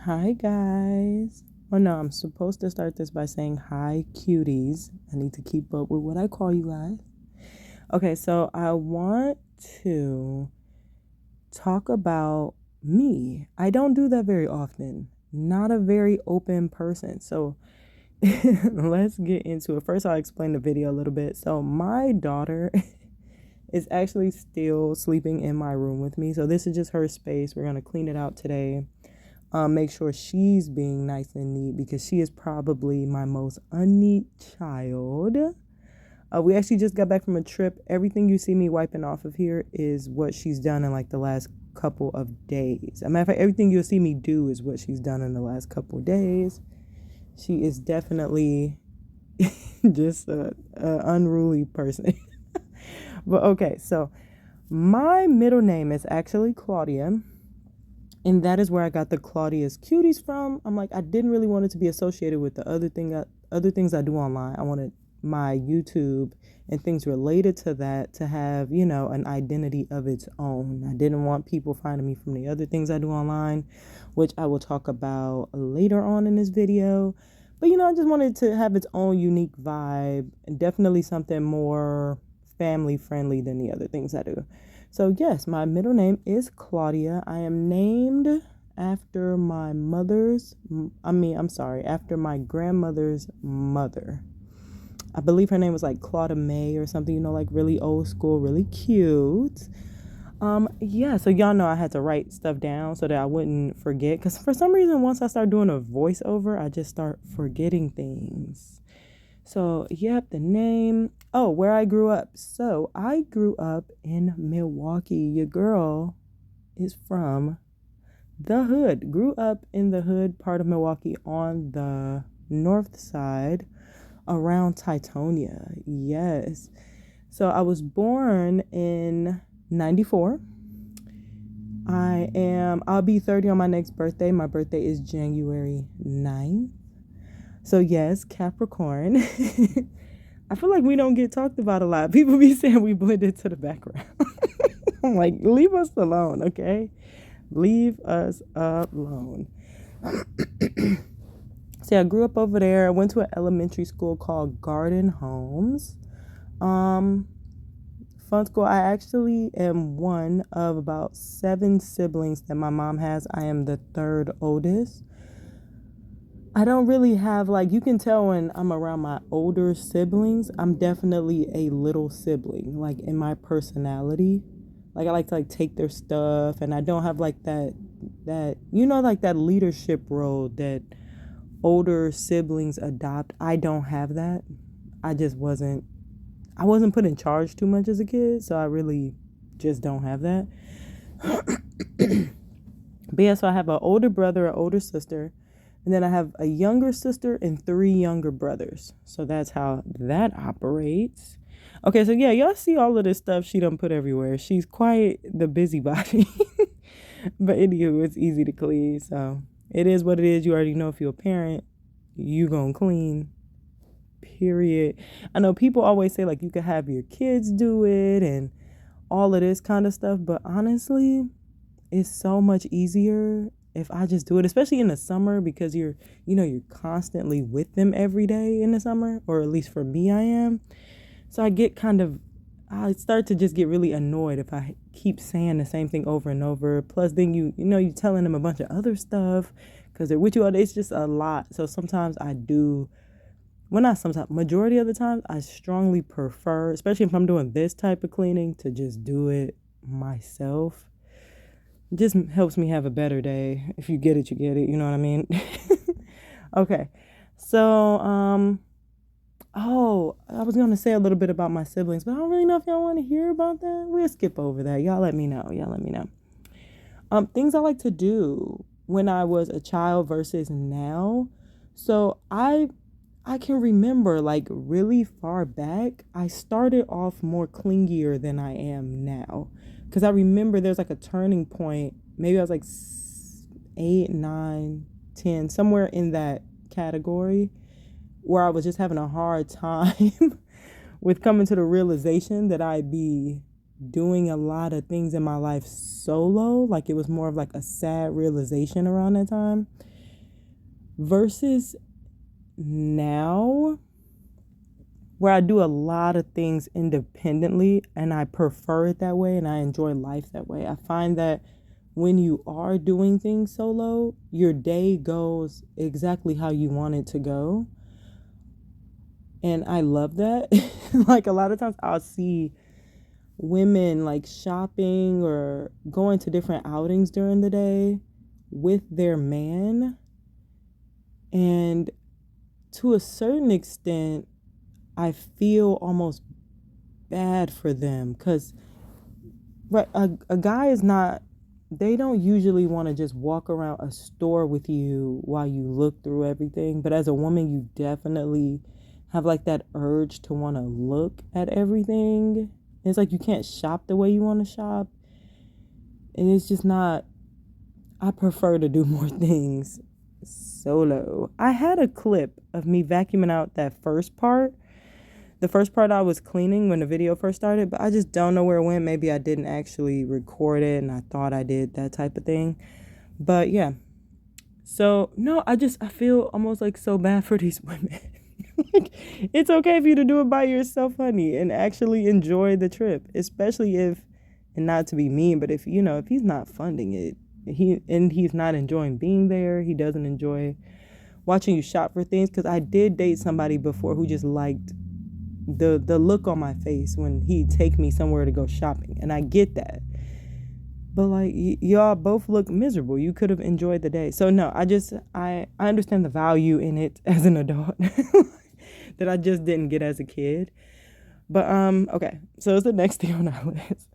Hi, guys. Oh, no, I'm supposed to start this by saying hi, cuties. I need to keep up with what I call you guys. Okay, so I want to talk about me. I don't do that very often. Not a very open person. So let's get into it. First, I'll explain the video a little bit. So, my daughter is actually still sleeping in my room with me. So, this is just her space. We're going to clean it out today. Make sure she's being nice and neat because she is probably my most unneat child. We actually just got back from a trip. Everything you see me wiping off of here is what she's done in like the last couple of days. As a matter of fact, everything you'll see me do is what she's done in the last couple of days. She is definitely just a unruly person. But okay, so my middle name is actually Claudia. And that is where I got the Claudia's Cuties from. I'm like, I didn't really want it to be associated with the other things I do online. I wanted my YouTube and things related to that to have, an identity of its own. I didn't want people finding me from the other things I do online, which I will talk about later on in this video. But, I just wanted to have its own unique vibe and definitely something more family friendly than the other things I do. So, yes, my middle name is Claudia. I am named after after my grandmother's mother. I believe her name was like Claudia May or something, like really old school, really cute. Yeah, so y'all know I had to write stuff down so that I wouldn't forget. Because for some reason, once I start doing a voiceover, I just start forgetting things. So, yep, the name. Oh, where I grew up. So, I grew up in Milwaukee. Your girl is from the hood. Grew up in the hood part of Milwaukee on the north side around Titonia. Yes. So, I was born in 94. I'll be 30 on my next birthday. My birthday is January 9th. So yes, Capricorn. I feel like we don't get talked about a lot. People be saying we blend into the background. I'm like, leave us alone, okay? Leave us alone. So I grew up over there. I went to an elementary school called Garden Homes. Fun school. I actually am one of about 7 siblings that my mom has. I am the third oldest. I don't really have, like, you can tell when I'm around my older siblings, I'm definitely a little sibling, like in my personality. Like I like to like take their stuff, and I don't have like like that leadership role that older siblings adopt. I don't have that. I wasn't put in charge too much as a kid, so I really just don't have that. But yeah, so I have an older brother, an older sister. And then I have a younger sister and 3 younger brothers. So that's how that operates. Okay, so yeah, y'all see all of this stuff she done put everywhere. She's quite the busybody. But anywho, it's easy to clean. So it is what it is. You already know if you're a parent, you gonna clean. Period. I know people always say like you could have your kids do it and all of this kind of stuff. But honestly, it's so much easier if I just do it, especially in the summer because you're constantly with them every day in the summer, or at least for me, I am. So I start to just get really annoyed if I keep saying the same thing over and over. Plus, then you're telling them a bunch of other stuff because they're with you all day. It's just a lot. So sometimes I do, well, not sometimes, majority of the time, I strongly prefer, especially if I'm doing this type of cleaning, to just do it myself. Just helps me have a better day. If you get it, you get it. You know what I mean? Okay. So, oh, I was going to say a little bit about my siblings, but I don't really know if y'all want to hear about that. We'll skip over that. Y'all let me know. Things I like to do when I was a child versus now. So I can remember like really far back, I started off more clingier than I am now. Because I remember there's like a turning point. Maybe I was like 8, 9, 10, somewhere in that category where I was just having a hard time with coming to the realization that I'd be doing a lot of things in my life solo. Like it was more of like a sad realization around that time. versus now where I do a lot of things independently and I prefer it that way and I enjoy life that way. I find that when you are doing things solo, your day goes exactly how you want it to go. And I love that. Like a lot of times I'll see women like shopping or going to different outings during the day with their man. And to a certain extent, I feel almost bad for them because a guy is not, they don't usually want to just walk around a store with you while you look through everything. But as a woman, you definitely have like that urge to want to look at everything. It's like you can't shop the way you want to shop. And it's just not, I prefer to do more things solo. I had a clip of me vacuuming out that first part. The first part I was cleaning when the video first started, but I just don't know where it went. Maybe I didn't actually record it and I thought I did, that type of thing. But yeah. So, no, I feel almost like so bad for these women. Like, it's okay for you to do it by yourself, honey, and actually enjoy the trip, especially if, and not to be mean, but if, if he's not funding it, he's not enjoying being there, he doesn't enjoy watching you shop for things, because I did date somebody before who just liked the look on my face when he'd take me somewhere to go shopping, and I get that, but like y'all both look miserable. You could have enjoyed the day. So no, I understand the value in it as an adult that I just didn't get as a kid. But okay, so it's the next thing on our list.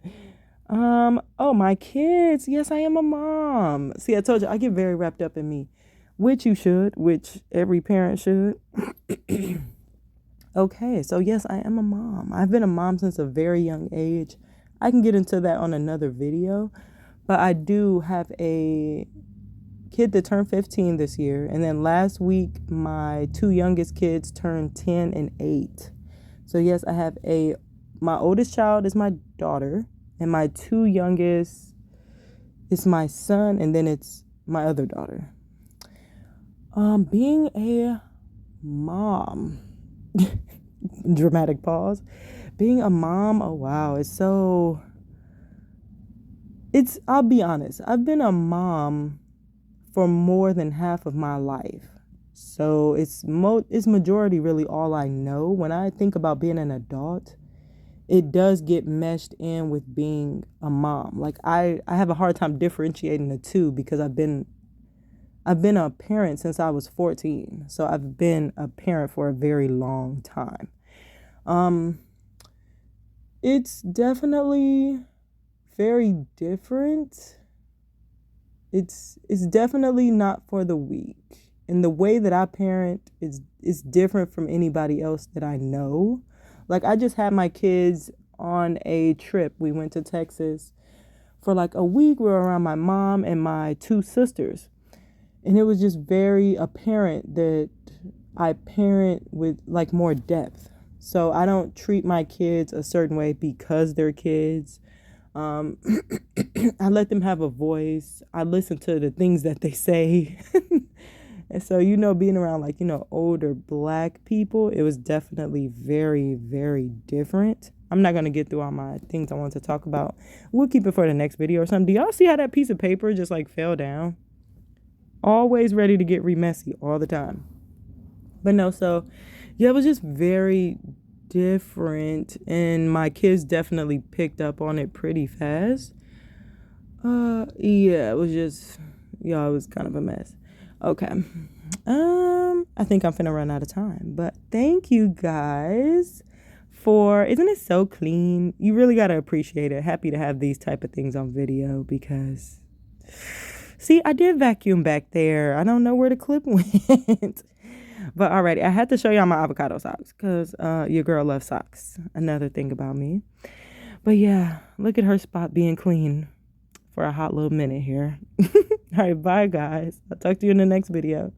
Oh, my kids. Yes, I am a mom. See, I told you I get very wrapped up in me, which you should, which every parent should. Okay, so yes, I am a mom. I've been a mom since a very young age. I can get into that on another video, but I do have a kid that turned 15 this year. And then last week, my two youngest kids turned 10 and 8. So yes, I have my oldest child is my daughter, and my two youngest is my son, and then it's my other daughter. Being a mom, dramatic pause. Being a mom, oh wow, I'll be honest, I've been a mom for more than half of my life. So it's majority really all I know. When I think about being an adult, it does get meshed in with being a mom. Like I have a hard time differentiating the two because I've been a parent since I was 14. So I've been a parent for a very long time. It's definitely very different. It's definitely not for the weak. And the way that I parent is different from anybody else that I know. Like I just had my kids on a trip. We went to Texas for like a week. We were around my mom and my two sisters. And it was just very apparent that I parent with like more depth. So I don't treat my kids a certain way because they're kids. I let them have a voice. I listen to the things that they say. And so, being around like, older Black people, it was definitely very, very different. I'm not going to get through all my things I want to talk about. We'll keep it for the next video or something. Do y'all see how that piece of paper just like fell down? Always ready to get messy all the time. But no, so yeah, it was just very different, and my kids definitely picked up on it pretty fast. Yeah, it was kind of a mess. Okay. I think I'm finna run out of time, but thank you guys isn't it so clean? You really gotta appreciate it. Happy to have these type of things on video because, see, I did vacuum back there. I don't know where the clip went. But alrighty, I had to show y'all my avocado socks because your girl loves socks. Another thing about me. But yeah, look at her spot being clean for a hot little minute here. All right, bye guys. I'll talk to you in the next video.